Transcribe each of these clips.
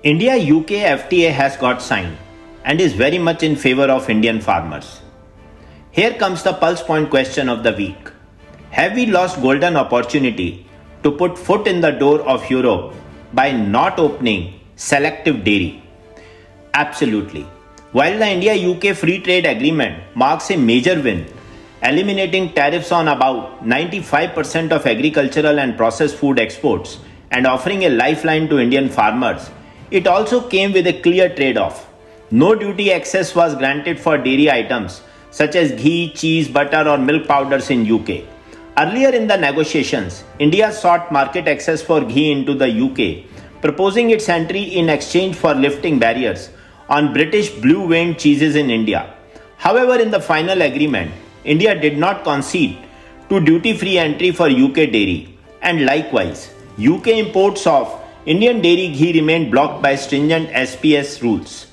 India-UK FTA has got signed and is very much in favor of Indian farmers. Here comes the pulse point question of the week. Have we lost golden opportunity to put foot in the door of Europe by not opening Selective Dairy? Absolutely. While the India-UK Free Trade Agreement marks a major win, eliminating tariffs on about 95% of agricultural and processed food exports and offering a lifeline to Indian farmers, it also came with a clear trade-off. No duty access was granted for dairy items such as ghee, cheese, butter or milk powders in UK. Earlier in the negotiations, India sought market access for ghee into the UK, proposing its entry in exchange for lifting barriers on British blue vein cheeses in India. However, in the final agreement, India did not concede to duty-free entry for UK dairy, and likewise, UK imports of Indian dairy ghee remained blocked by stringent SPS rules.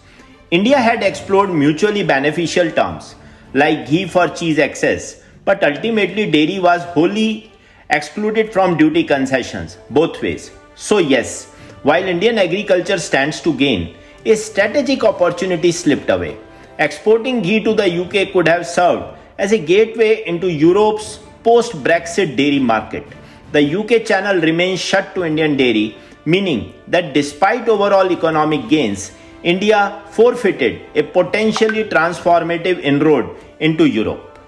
India had explored mutually beneficial terms like ghee for cheese access, but ultimately dairy was wholly excluded from duty concessions both ways. So yes, while Indian agriculture stands to gain, a strategic opportunity slipped away. Exporting ghee to the UK could have served as a gateway into Europe's post-Brexit dairy market. The UK channel remains shut to Indian dairy, meaning that despite overall economic gains, India forfeited a potentially transformative inroad into Europe.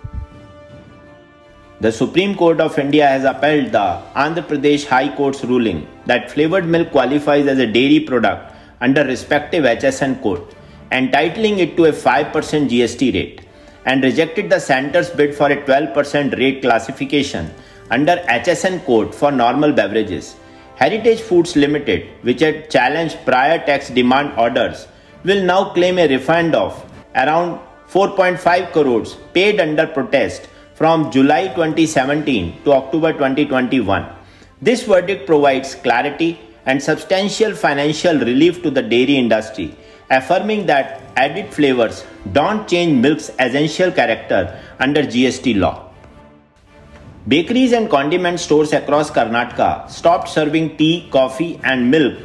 The Supreme Court of India has upheld the Andhra Pradesh High Court's ruling that flavored milk qualifies as a dairy product under respective HSN code, entitling it to a 5% GST rate, and rejected the centre's bid for a 12% rate classification under HSN code for normal beverages. Heritage Foods Limited, which had challenged prior tax demand orders, will now claim a refund of around 4.5 crores paid under protest from July 2017 to October 2021. This verdict provides clarity and substantial financial relief to the dairy industry, affirming that added flavors don't change milk's essential character under GST law. Bakeries and condiment stores across Karnataka stopped serving tea, coffee, and milk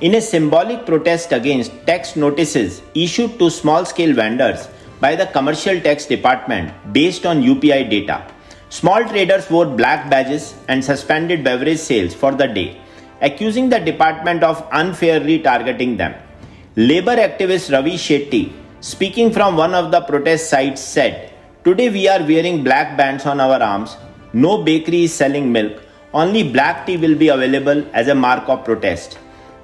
in a symbolic protest against tax notices issued to small-scale vendors by the Commercial Tax Department based on UPI data. Small traders wore black badges and suspended beverage sales for the day, accusing the department of unfairly targeting them. Labour activist Ravi Shetty, speaking from one of the protest sites, said, "Today we are wearing black bands on our arms. No bakery is selling milk. Only black tea will be available as a mark of protest."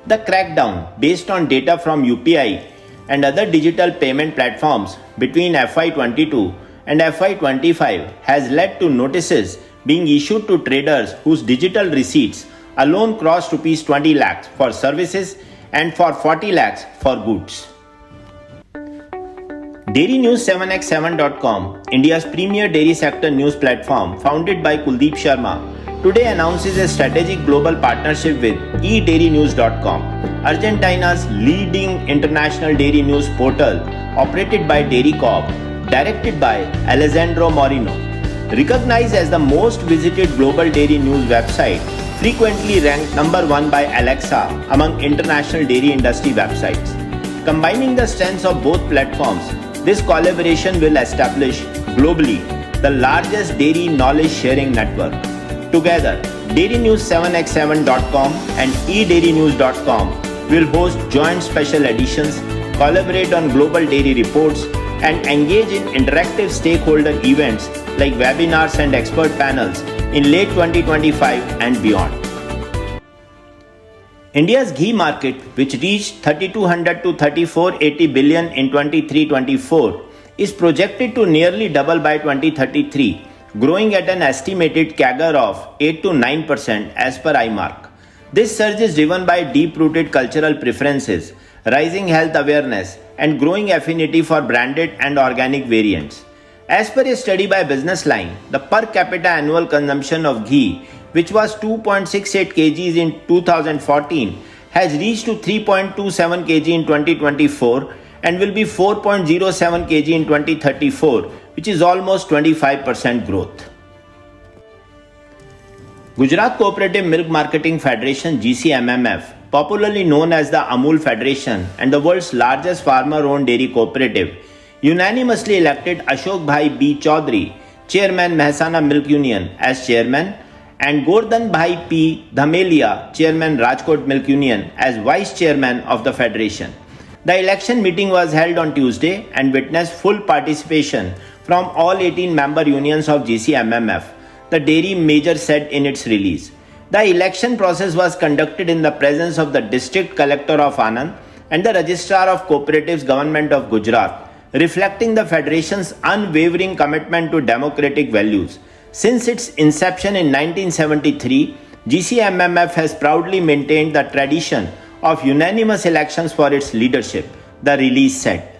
The crackdown, based on data from UPI and other digital payment platforms between FY22 and FY25, has led to notices being issued to traders whose digital receipts alone crossed Rs 20 lakhs for services and for 40 lakhs for goods. DairyNews7x7.com, India's premier dairy sector news platform founded by Kuldeep Sharma, today announces a strategic global partnership with it.Is.com, Argentina's leading international dairy news portal operated by Dairy Corp, directed by Alessandro Moreno. Recognized as the most visited global dairy news website, frequently ranked number 1 by Alexa among international dairy industry websites. Combining the strengths of both platforms, this collaboration will establish globally the largest dairy knowledge sharing network. Together, DairyNews7x7.com and eDairyNews.com will host joint special editions, collaborate on global dairy reports, and engage in interactive stakeholder events like webinars and expert panels in late 2025 and beyond. India's ghee market, which reached 3,200 to 3,480 billion in 23-24, is projected to nearly double by 2033, growing at an estimated CAGR of 8 to 9% as per IMARC. This surge is driven by deep-rooted cultural preferences, rising health awareness, and growing affinity for branded and organic variants. As per a study by Business Line, the per capita annual consumption of ghee, which was 2.68 kg in 2014, has reached to 3.27 kg in 2024 and will be 4.07 kg in 2034, which is almost 25% growth. Gujarat Cooperative Milk Marketing Federation GCMMF popularly known as the Amul Federation and the world's largest farmer-owned dairy cooperative, unanimously elected Ashokbhai B Chaudhary, Chairman Mehsana Milk Union, as Chairman, and Gordhanbhai P Dhamelia, Chairman Rajkot Milk Union, as Vice Chairman of the Federation. The election meeting was held on Tuesday and witnessed full participation from all 18 member unions of GCMMF, the dairy major said in its release. The election process was conducted in the presence of the District Collector of Anand and the Registrar of Cooperatives Government of Gujarat, reflecting the Federation's unwavering commitment to democratic values. Since its inception in 1973, GCMMF has proudly maintained the tradition of unanimous elections for its leadership, the release said.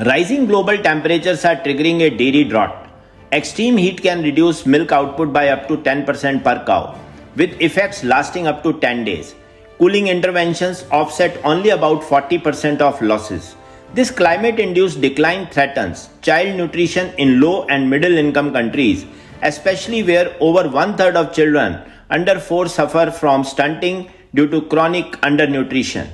Rising global temperatures are triggering a dairy drought. Extreme heat can reduce milk output by up to 10% per cow, with effects lasting up to 10 days. Cooling interventions offset only about 40% of losses. This climate-induced decline threatens child nutrition in low and middle-income countries, especially where over one-third of children under 4 suffer from stunting due to chronic undernutrition.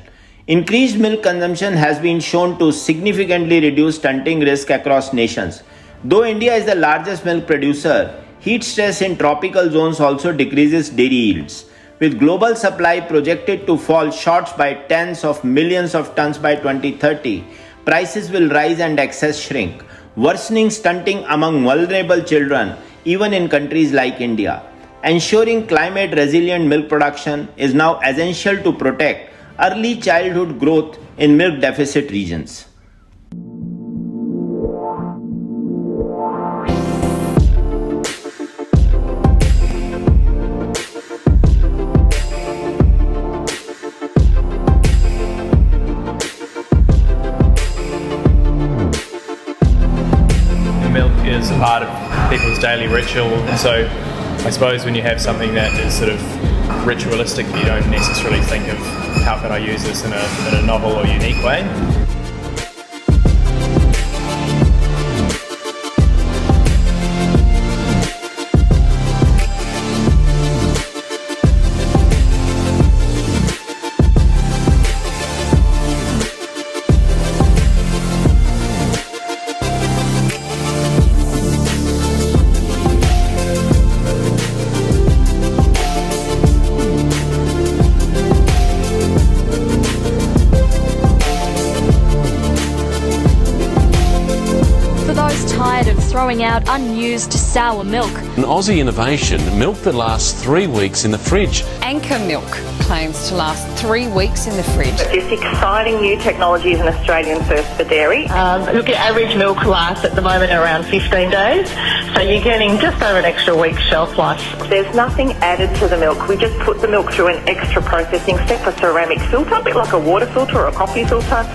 Increased milk consumption has been shown to significantly reduce stunting risk across nations. Though India is the largest milk producer, heat stress in tropical zones also decreases dairy yields. With global supply projected to fall short by tens of millions of tons by 2030, prices will rise and excess shrink, worsening stunting among vulnerable children even in countries like India. Ensuring climate-resilient milk production is now essential to protect early childhood growth in milk deficit regions. Milk is a part of people's daily ritual, and so I suppose when you have something that is sort of ritualistic, you don't necessarily think of how can I use this in a novel or unique way. Throwing out unused sour milk. An Aussie innovation, milk that lasts 3 weeks in the fridge. Anchor milk claims to last 3 weeks in the fridge. This exciting new technology is an Australian first for dairy. Look, at average milk lasts at the moment around 15 days, so you're getting just over an extra week's shelf life. There's nothing added to the milk. We just put the milk through an extra processing step, a ceramic filter, a bit like a water filter or a coffee filter.